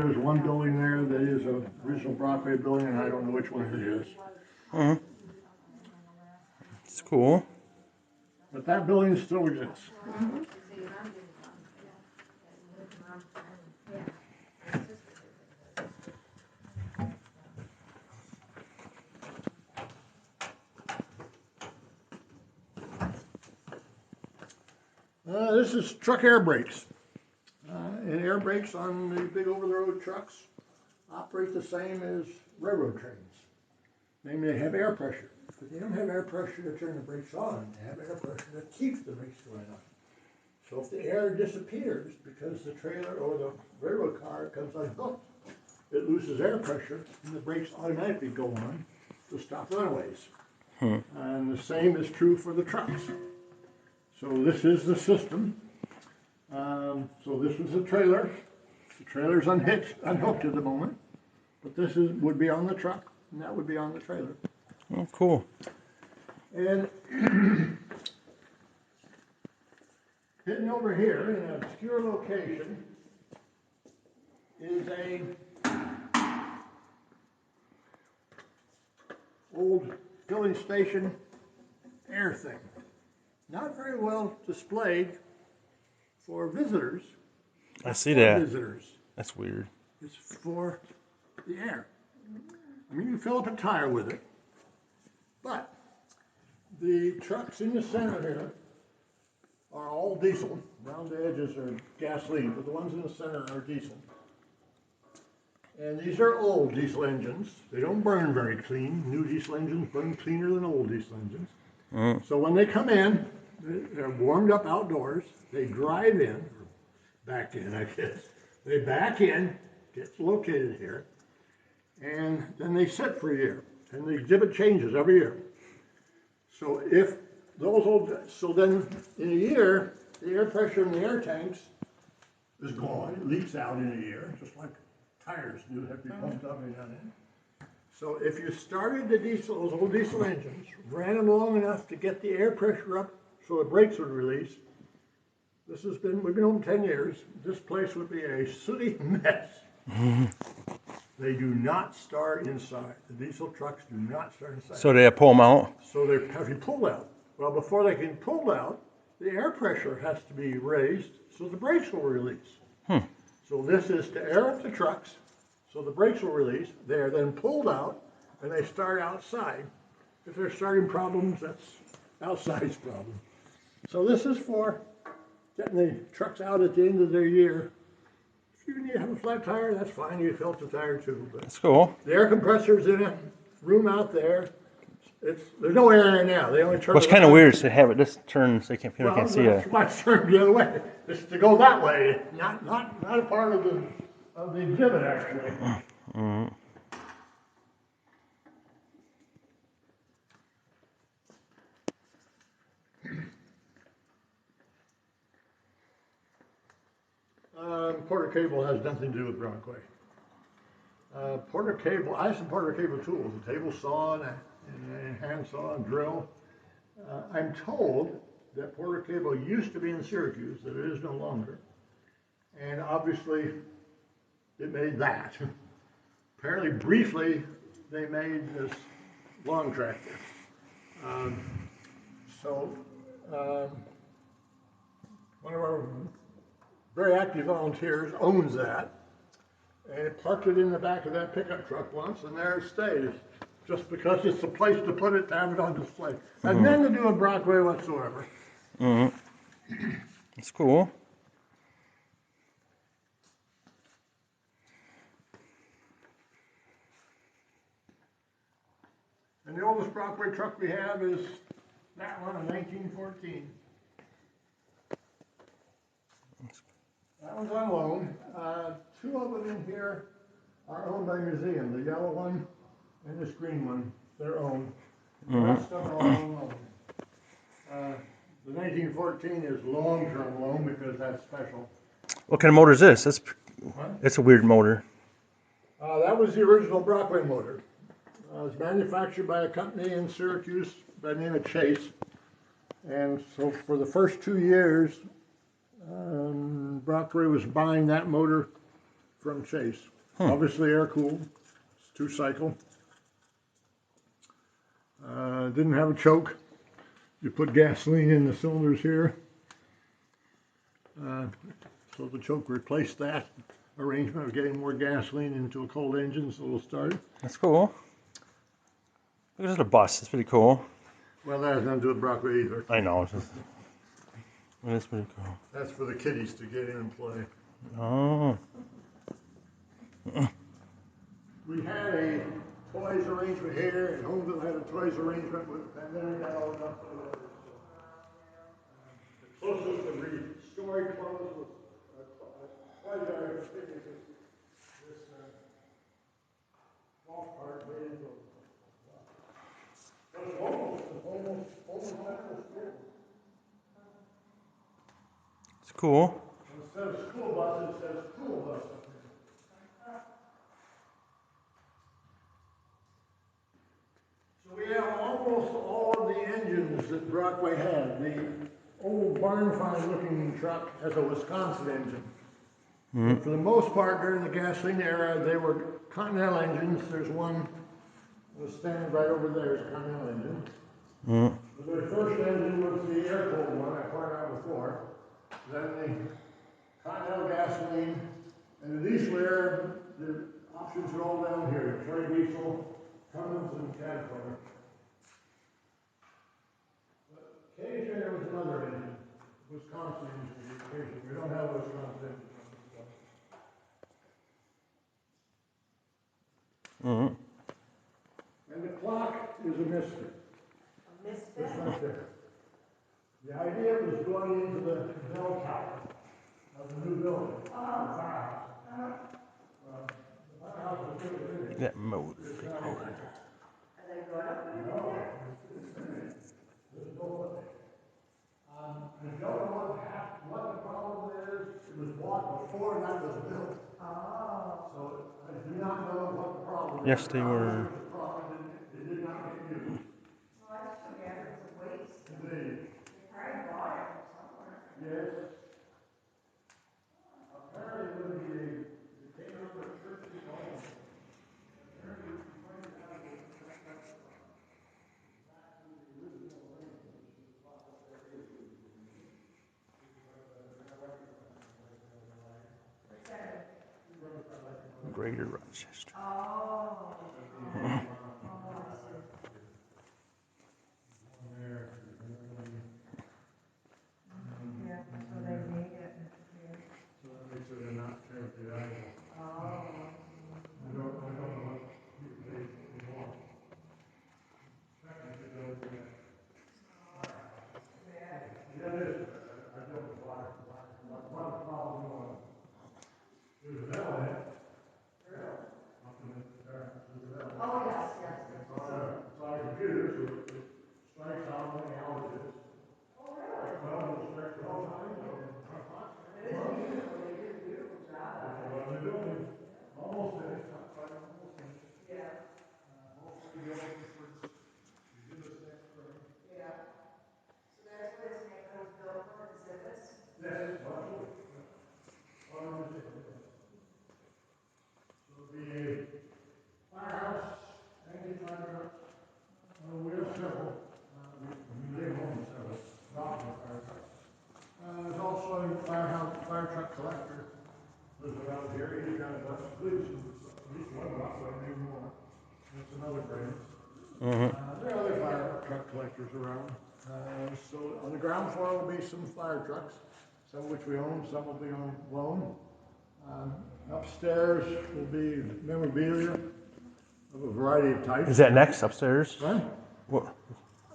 there's one building there that is a original Brockway building, and I don't know which one it is. Mm-hmm. It's cool. But that building still exists. This is truck air brakes. And air brakes on the big over-the-road trucks operate the same as railroad trains. Namely, they have air pressure. But they don't have air pressure to turn the brakes on. They have air pressure that keeps the brakes going on. So if the air disappears because the trailer or the railroad car comes unhooked, it loses air pressure and the brakes automatically go on to stop runaways. And the same is true for the trucks. So this is the system. So this was the trailer. The trailer's unhooked at the moment, but this would be on the truck, and that would be on the trailer. Oh, cool. And hidden over here in an obscure location is a old filling station air thing. Not very well displayed for visitors. I see that. Visitors. That's weird. It's for the air. I mean, you fill up a tire with it, but the trucks in the center here are all diesel. Round edges are gasoline, but the ones in the center are diesel. And these are old diesel engines. They don't burn very clean. New diesel engines burn cleaner than old diesel engines. So when they come in, they're warmed up outdoors. They drive in, or back in, I guess. They back in, gets located here, and then they sit for a year. And the exhibit changes every year. So if those so then in a year, the air pressure in the air tanks is gone. It leaks out in a year, just like tires do have to be pumped up and down in. So if you started those old diesel engines, ran them long enough to get the air pressure up so the brakes would release, we've been home 10 years, this place would be a sooty mess. They do not start inside. The diesel trucks do not start inside. So they pull them out? So they have to be pulled out. Well, before they can pull out, the air pressure has to be raised so the brakes will release. So this is to air up the trucks so the brakes will release. They are then pulled out and they start outside. If they're starting problems, that's outside's problem. So this is for getting the trucks out at the end of their year. If you need to have a flat tire, that's fine. You fill up the tire too. But that's cool. the air compressor's in a room out there. There's no air in now. They only turn. What's kind of weird is to have it this turn so people can't see it. Why it's turned the other way? It's to go that way, not a part of the exhibit actually. Porter cable has nothing to do with brockway. Porter cable. I have some Porter cable tools: a table saw and a hand saw and drill. I'm told that Porter cable used to be in Syracuse, that it is no longer, and obviously it made that. Apparently, briefly, they made this lawn tractor. One of our very active volunteers owns that, and it parked it in the back of that pickup truck once, and there it stays, just because it's the place to put it, to have it on display. Has nothing to do with Brockway whatsoever. It's cool. And the oldest Brockway truck we have is that one, a 1914. That one's on loan. Two of them in here are owned by a museum. The yellow one and this green one, they're owned. The rest of them are on loan. The 1914 is long-term loan because that's special. What kind of motor is this? It's a weird motor. That was the original Brockway motor. It was manufactured by a company in Syracuse by the name of Chase. And so for the first 2 years, Brockway was buying that motor from Chase. Obviously air cooled. It's 2-cycle. Didn't have a choke. You put gasoline in the cylinders here. So the choke replaced that arrangement of getting more gasoline into a cold engine so it'll start. That's cool. Look at the bus. It's pretty cool. Well, that has nothing to do with brockway either. I know. It's just, it's pretty cool. That's for the kiddies to get in and play. Oh. We had a toys arrangement here, and Homeville had a toys arrangement with the pandemic got all up to the closest to restored clothes was toys area for kids is this golf cart made into but it's almost school. It's cool. Instead of school bus, it says cool bus up here. So we have almost all of the engines that Brockway had. The old barn find looking truck has a Wisconsin engine. But for the most part during the gasoline era they were Continental engines. There's one that was standing right over there is a Continental engine. The very first engine was the air-cooled one I pointed out before. Then the Continental gasoline, and the diesel air, the options are all down here. Detroit diesel, Cummins, and Caterpillar. Occasionally there was another engine, Wisconsin engine. Occasionally we don't have a Wisconsin engine. And the clock is a mystery. A misfit? It's right there. The idea was going into the bell tower of the new building, the firehouse. The firehouse was really big. That motor. It's Big not motor. open. Are they going to put it in No, there? it's finished. There's no way. I don't know what the problem is. It was bought before that was built. Oh. So I do not know what the problem is. Yes, they were. There was a problem. It did not get used. Well, that's too bad. It was a waste. Indeed. They probably bought it from somewhere. Yes. Apparently when it came out of the church's home, apparently we pointed out that it back to the original arrangement, which is the spot up there is the Greater Rochester. Oh. Yeah, so they made it. So that makes it a not terribly valuable. Oh. I don't know what people pay for. Technically, they'll do that. Yeah, it is. I don't know why. What the problem was. There's a bell in it. Up in the there, there's a bell. Oh, yes, yes. It's on a computer, so it strikes out when the hours is. Oh, really? Well, it strikes 12 times. It is beautiful. They did a beautiful job on it. Well, the building almost finished, not quite almost finished. Yeah. Hopefully we'll be able to do this next spring. Yeah. So that's what it's making those built for exhibits? Yes, absolutely. So it'll be a firehouse, engine fire trucks, we have several. We live on several, not the fire trucks. There's also a fire truck collector. Lives around here. He's got a bunch of police, at least one Brockway, maybe more. That's another brand. There are other fire truck collectors around. So on the ground floor will be some fire trucks, some of which we own, some will be on loan. Upstairs will be memorabilia of a variety of types. Is that next upstairs? Huh? What?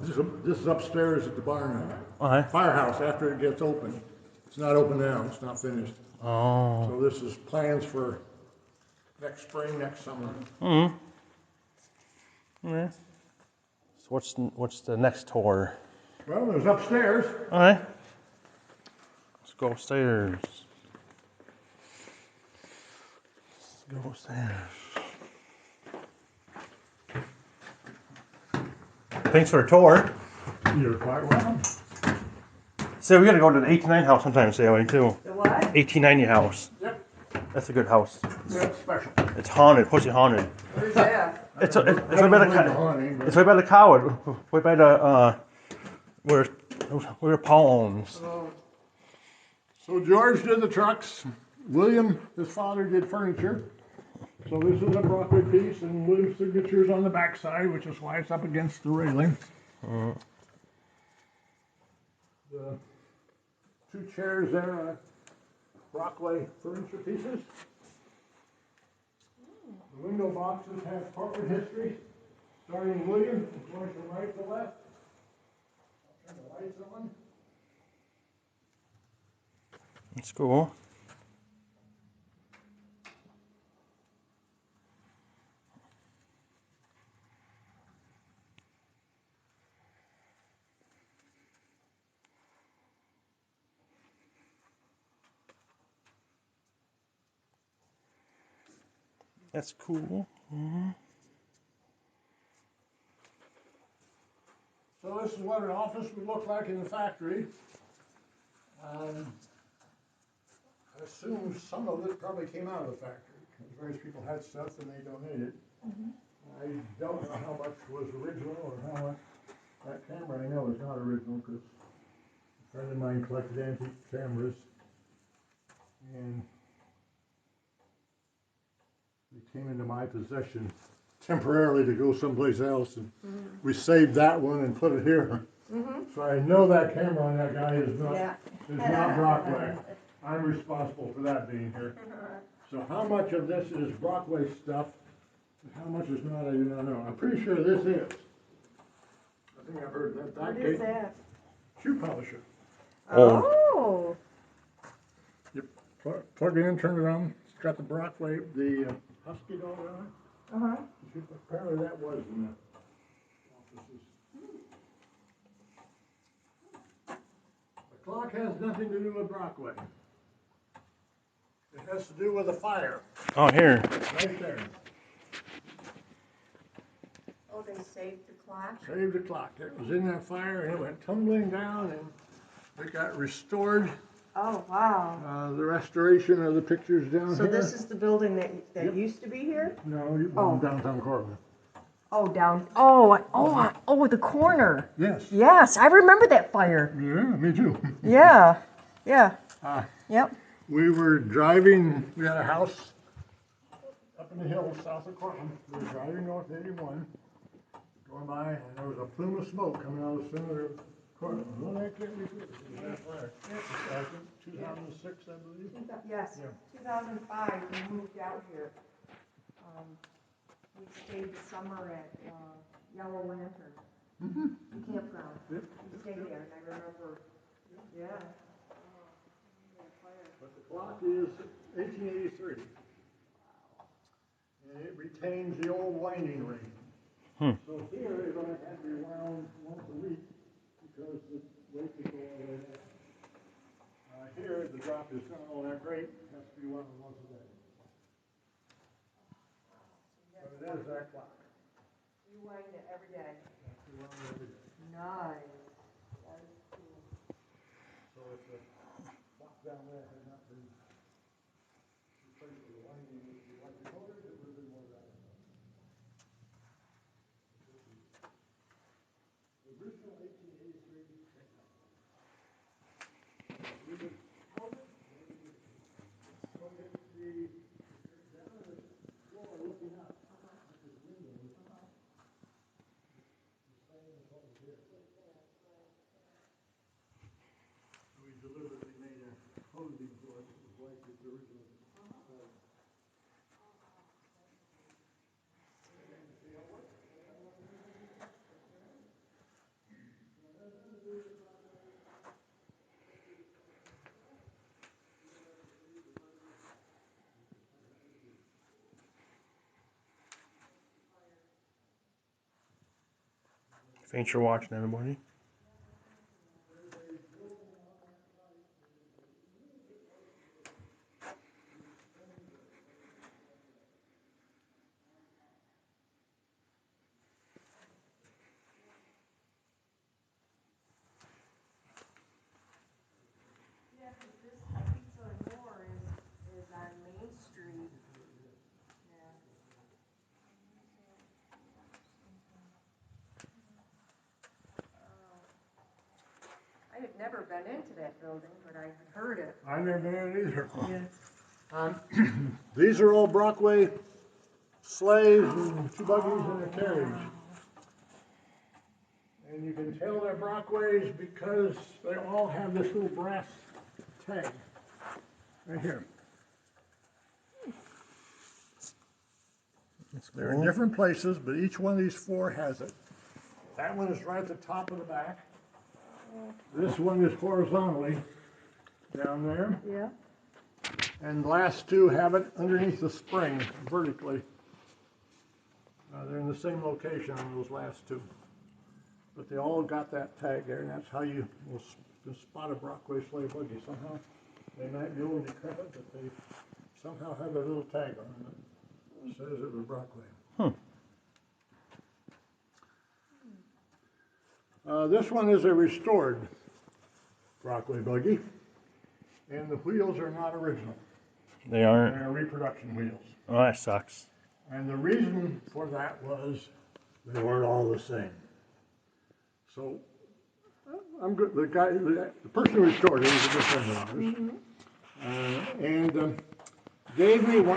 This is upstairs at the barn. Okay. Firehouse after it gets open. It's not open now. It's not finished. Oh. So this is plans for next spring, next summer. Yeah. So what's the next tour? Well, there's upstairs. All right. Let's go upstairs. Let's go upstairs. Thanks for the tour. You're quite welcome. So we gotta go to the 1890 house sometime, Sally, too. The what? 1890 house. Yep. That's a good house. That's special. It's haunted. Pussy haunted. Where's that? It's I right don't by the believe the cow. haunting, but- It's right by the cow. Right by the where Paul owns. Oh, So George did the trucks. William, his father, did furniture. So this is a Brockway piece, and William's signature's on the backside, which is why it's up against the railing. The two chairs there are Brockway furniture pieces. The window boxes have corporate history, starting William and going from right to left. I'll turn the lights on. That's cool. That's cool. So this is what an office would look like in the factory. I assume some of it probably came out of the factory, because various people had stuff and they donated. I don't know how much was original or how much. That camera I know is not original, because a friend of mine collected antique cameras, and they came into my possession temporarily to go someplace else, and we saved that one and put it here. So I know that camera on that guy is not Brockway. I'm responsible for that being here. So how much of this is Brockway stuff, and how much is not, I do not know. I'm pretty sure this is. I think I've heard that. what is that? Shoe polisher. Oh. You plug it in, turn it on. It's got the Brockway, the Husky dog on it. Apparently that was in the offices. The clock has nothing to do with Brockway. It has to do with a fire, Oh, here. right there. Oh, they saved the clock? Saved the clock. It was in that fire and it went tumbling down and it got restored. Oh, wow. The restoration of the pictures down So here. this is the building that Yep. used to be here? No, you Oh. downtown Cortland. Oh, down. Oh, the corner. Yes. Yes, I remember that fire. Yeah, me too. Yeah. Yeah. Yep. We were driving, we had a house up in the hills south of Cortland. We were driving north 81, going by, and there was a plume of smoke coming out of the center of Cortland. Well, that can't be good. It was that fire. I think 2006, I believe. Yes, Yeah. 2005, we moved out here. We stayed the summer at Yellow Lantern, the campground. Yep. We stayed there, and I remember, yeah. But the clock is 1883. And it retains the old winding ring. So here it only had to be wound once a week because the weight would go all the way down. Here the drop is not all that great. It has to be wound once a day. But it is that clock. You wind it every day. It has to be wound every day. Nice. That is cool. So if the clock down there had not been replaced with a winding with the electric motors, it would have been more valuable. The original 1883 technology. We would hold it, so if the down on the floor looking up at this window, the same as what was here. So we deliberately made a closing for it that was like its original. Thanks for watching, everybody. Yeah, 'cause this Pizza and More is on Main Street, I had never been into that building, but I heard it. I never been in it either. Yeah. These are all Brockway sleighs and 2 buggies and a carriage. And you can tell they're Brockways because they all have this little brass tag right here. They're in different places, but each one of these 4 has it. That one is right at the top of the back. This one is horizontally down there. Yeah. And the last 2 have it underneath the spring vertically. They're in the same location on those last 2. But they all got that tag there, and that's how you will spot a Brockway sleigh buggy. Somehow they might be old and decrepit, but they somehow have a little tag on them that says it was Brockway. This one is a restored Brockway buggy, and the wheels are not original. They aren't. They're reproduction wheels. Oh, that sucks. And the reason for that was they weren't all the same. So I'm good. The person who restored it was a good friend of ours, and gave me one